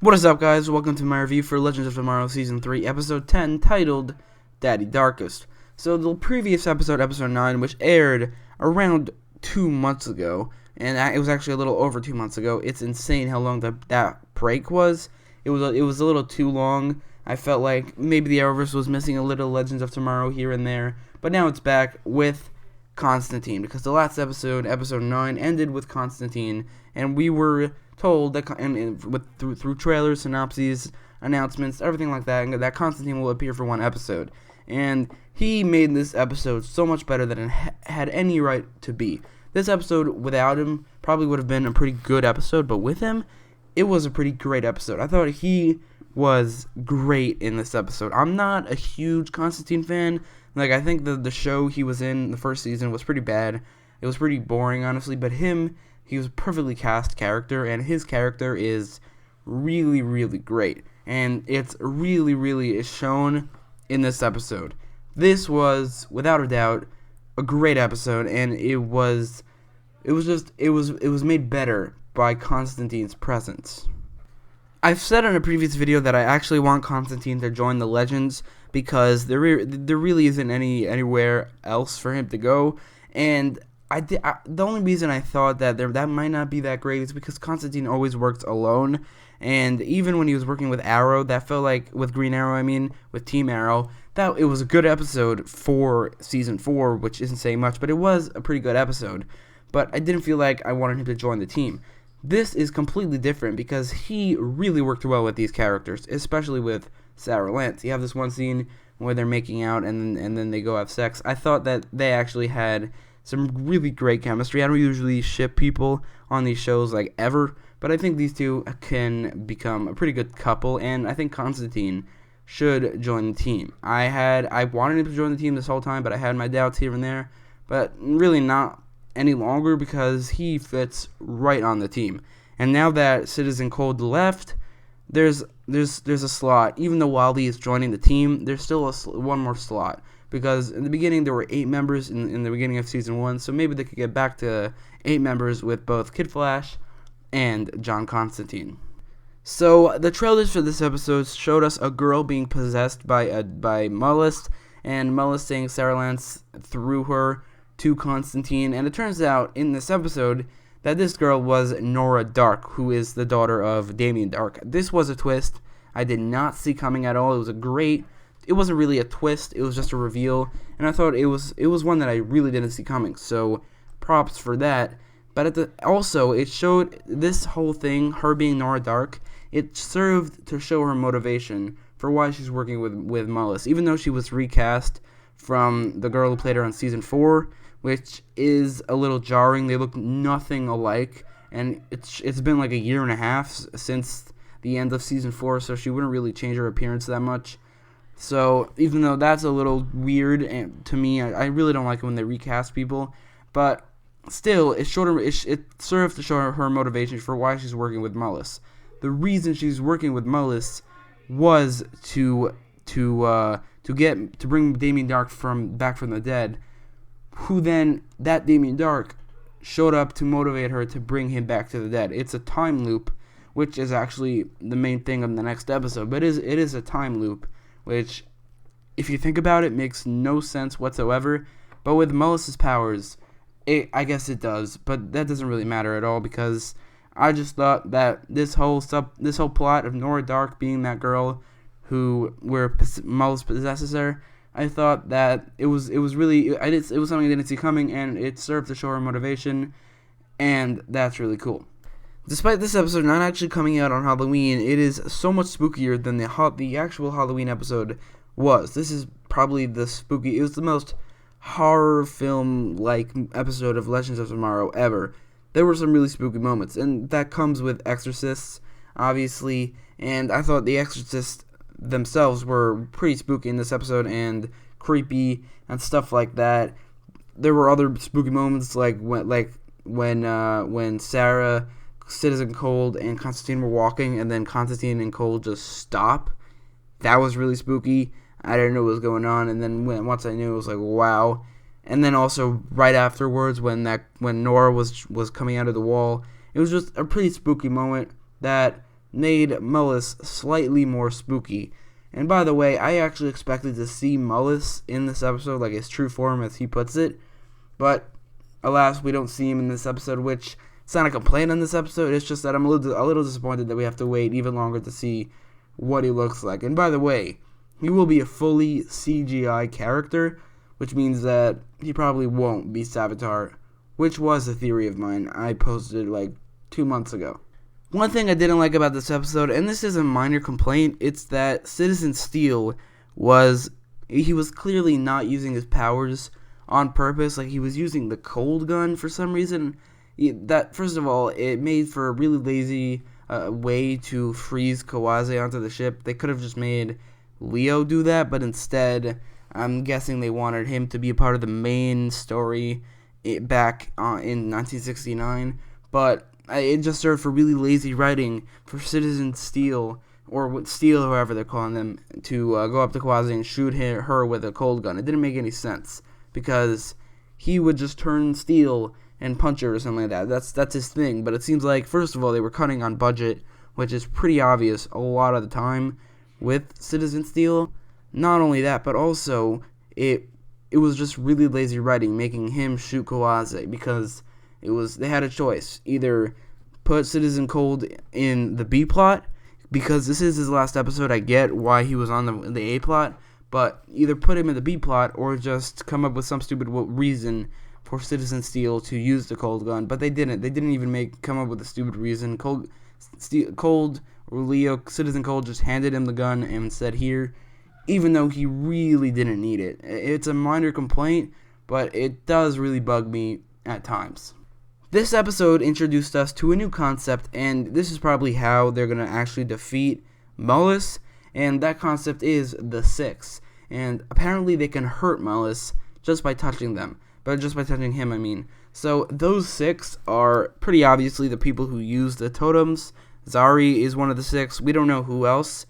What is up, guys? Welcome to my review for Legends of Tomorrow Season 3, Episode 10, titled Darkest. So the previous episode, Episode 9, which aired around 2 months ago, and it was actually a little over 2 months ago. It's insane how long that break was. It was a little too long. I felt like maybe the Arrowverse was missing a little Legends of Tomorrow here and there, but now it's back with Constantine, because the last episode, Episode 9, ended with Constantine, and we were told that, through trailers, synopses, announcements, everything like that, and that Constantine will appear for one episode. And he made this episode so much better than it had any right to be. This episode, without him, probably would have been a pretty good episode, but with him, it was a pretty great episode. I thought he was great in this episode. I'm not a huge Constantine fan. Like, I think the show he was in the first season was pretty bad. It was pretty boring, honestly, but he was a perfectly cast character, and his character is really, really great. And it's really shown in this episode. This was, without a doubt, a great episode, and it was made better by Constantine's presence. I've said in a previous video that I actually want Constantine to join the Legends because there really isn't anywhere else for him to go, and the only reason I thought that that might not be that great is because Constantine always works alone, and even when he was working with Arrow, that felt like, with Green Arrow, with Team Arrow, that it was a good episode for Season 4, which isn't saying much, but it was a pretty good episode, but I didn't feel like I wanted him to join the team. This is completely different because he really worked well with these characters, especially with Sarah Lance. You have this one scene where they're making out and then they go have sex. I thought that they actually had some really great chemistry. I don't usually ship people on these shows like ever, but I think these two can become a pretty good couple, and I think Constantine should join the team. I wanted him to join the team this whole time, but I had my doubts here and there, but really not any longer because he fits right on the team. And now that Citizen Cold left, there's a slot. Even though Wally is joining the team, there's still one more slot. Because in the beginning, there were 8 members in the beginning of Season 1, so maybe they could get back to 8 members with both Kid Flash and John Constantine. So, the trailers for this episode showed us a girl being possessed by Mullis, and Mullis saying Sarah Lance through her to Constantine, and it turns out, in this episode, that this girl was Nora Dark, who is the daughter of Damien Dark. This was a twist I did not see coming at all. It wasn't really a twist, it was just a reveal, and I thought it was one that I really didn't see coming, so props for that. But also, it showed this whole thing, her being Nora Dark, it served to show her motivation for why she's working with Mullis, even though she was recast from the girl who played her on Season 4, which is a little jarring. They look nothing alike, and it's been like a year and a half since the end of Season 4, so she wouldn't really change her appearance that much. So, even though that's a little weird to me, I really don't like it when they recast people, but still, it served to show her motivation for why she's working with Mullis. The reason she's working with Mullis was to bring Damien Dark back from the dead, who then, that Damien Dark, showed up to motivate her to bring him back to the dead. It's a time loop, which is actually the main thing of the next episode, but it is a time loop, which, if you think about it, makes no sense whatsoever. But with Mullis's powers, I guess it does. But that doesn't really matter at all because I just thought that this whole plot of Nora Dark being that girl where Mullis possesses her, I thought that it was something I didn't see coming, and it served to show her motivation, and that's really cool. Despite this episode not actually coming out on Halloween, it is so much spookier than the actual Halloween episode was. This is probably it was the most horror film-like episode of Legends of Tomorrow ever. There were some really spooky moments, and that comes with exorcists, obviously, and I thought the exorcists themselves were pretty spooky in this episode and creepy and stuff like that. There were other spooky moments like when Sarah, Citizen Cold, and Constantine were walking, and then Constantine and Cold just stop. That was really spooky. I didn't know what was going on, and then once I knew, it was like, wow. And then also right afterwards, when Nora was coming out of the wall, it was just a pretty spooky moment that made Mullis slightly more spooky. And by the way, I actually expected to see Mullis in this episode, like his true form as he puts it, but alas, we don't see him in this episode, which it's not a complaint on this episode, it's just that I'm a little disappointed that we have to wait even longer to see what he looks like. And by the way, he will be a fully CGI character, which means that he probably won't be Savitar, which was a theory of mine I posted like 2 months ago. One thing I didn't like about this episode, and this is a minor complaint, it's that Citizen Steele was clearly not using his powers on purpose. Like, he was using the cold gun for some reason. That, first of all, it made for a really lazy way to freeze Kawase onto the ship. They could have just made Leo do that, but instead, I'm guessing they wanted him to be a part of the main story back in 1969, but it just served for really lazy writing for Citizen Steele, or Steele, however they're calling them, to go up to Kawase and shoot her with a cold gun. It didn't make any sense, because he would just turn Steele and punch her or something like that. That's his thing, but it seems like, first of all, they were cutting on budget, which is pretty obvious a lot of the time with Citizen Steele. Not only that, but also, it was just really lazy writing, making him shoot Kawase, because they had a choice. Either put Citizen Cold in the B plot, because this is his last episode. I get why he was on the A plot, but either put him in the B plot or just come up with some stupid reason for Citizen Steele to use the cold gun. But they didn't. They didn't even come up with a stupid reason. Citizen Cold just handed him the gun and said, "Here," even though he really didn't need it. It's a minor complaint, but it does really bug me at times. This episode introduced us to a new concept, and this is probably how they're going to actually defeat Mullis, and that concept is the Six. And apparently they can hurt Mullis just by touching them, but just by touching him, I mean. So those Six are pretty obviously the people who use the totems. Zari is one of the Six. We don't know who else.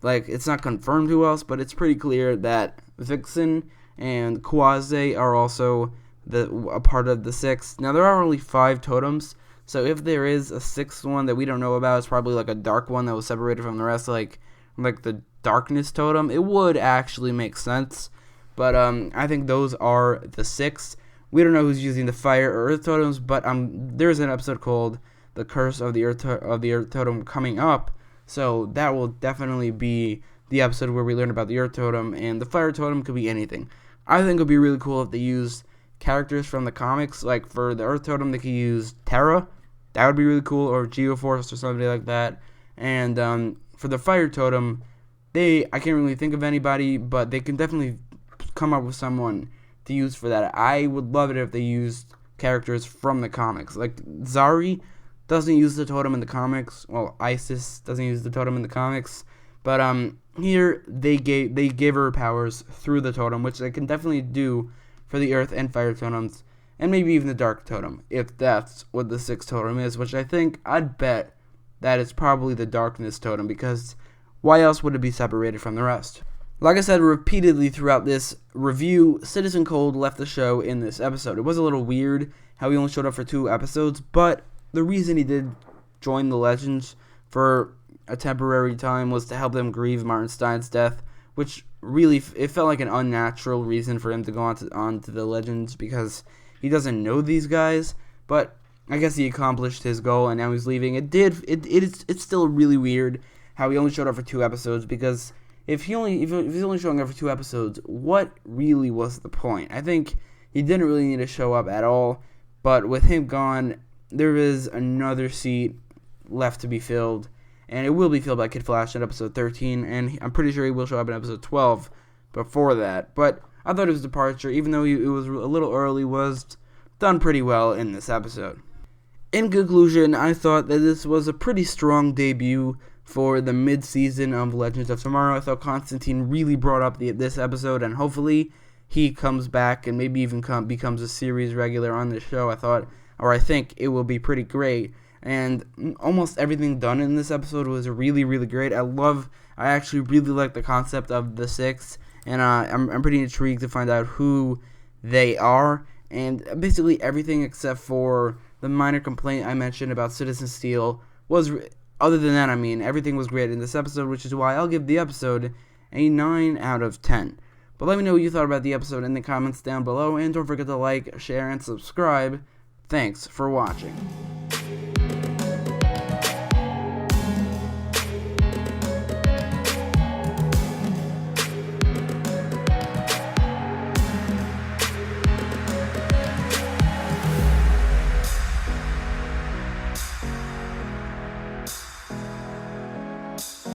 Like, it's not confirmed who else, but it's pretty clear that Vixen and Kawase are also a part of the Six. Now, there are only 5 totems, so if there is a 6th one that we don't know about, it's probably like a dark one that was separated from the rest, like the darkness totem. It would actually make sense, but I think those are the 6. We don't know who's using the fire or earth totems, but there's an episode called The Curse of the Earth Totem coming up, so that will definitely be the episode where we learn about the Earth Totem, and the Fire Totem could be anything. I think it would be really cool if they used characters from the comics. Like, for the Earth Totem, they could use Terra. That would be really cool, or Geoforce or somebody like that. And for the Fire Totem, I can't really think of anybody, but they can definitely come up with someone to use for that. I would love it if they used characters from the comics. Like, Zari doesn't use the totem in the comics. Well, Isis doesn't use the totem in the comics. But here they gave her powers through the totem, which they can definitely do for the earth and fire totems, and maybe even the dark totem, if that's what the 6th totem is, which I'd bet that it's probably the darkness totem, because why else would it be separated from the rest? Like I said repeatedly throughout this review, Citizen Cold left the show in this episode. It was a little weird how he only showed up for 2 episodes, but the reason he did join the Legends for a temporary time was to help them grieve Martin Stein's death, which really, it felt like an unnatural reason for him to go on to the Legends, because he doesn't know these guys. But I guess he accomplished his goal and now he's leaving. It's still really weird how he only showed up for 2 episodes, because if he's only showing up for 2 episodes, what really was the point? I think he didn't really need to show up at all, but with him gone, there is another seat left to be filled, and it will be filled by Kid Flash in episode 13, and I'm pretty sure he will show up in episode 12 before that. But I thought his departure, even though it was a little early, was done pretty well in this episode. In conclusion, I thought that this was a pretty strong debut for the mid-season of Legends of Tomorrow. I thought Constantine really brought up this episode, and hopefully he comes back and maybe even becomes a series regular on the show. I think it will be pretty great. And almost everything done in this episode was really, really great. I actually really like the concept of the 6, and I'm pretty intrigued to find out who they are. And basically everything except for the minor complaint I mentioned about Citizen Steele was other than that, I mean, everything was great in this episode, which is why I'll give the episode a 9 out of 10. But let me know what you thought about the episode in the comments down below, and don't forget to like, share, and subscribe. Thanks for watching.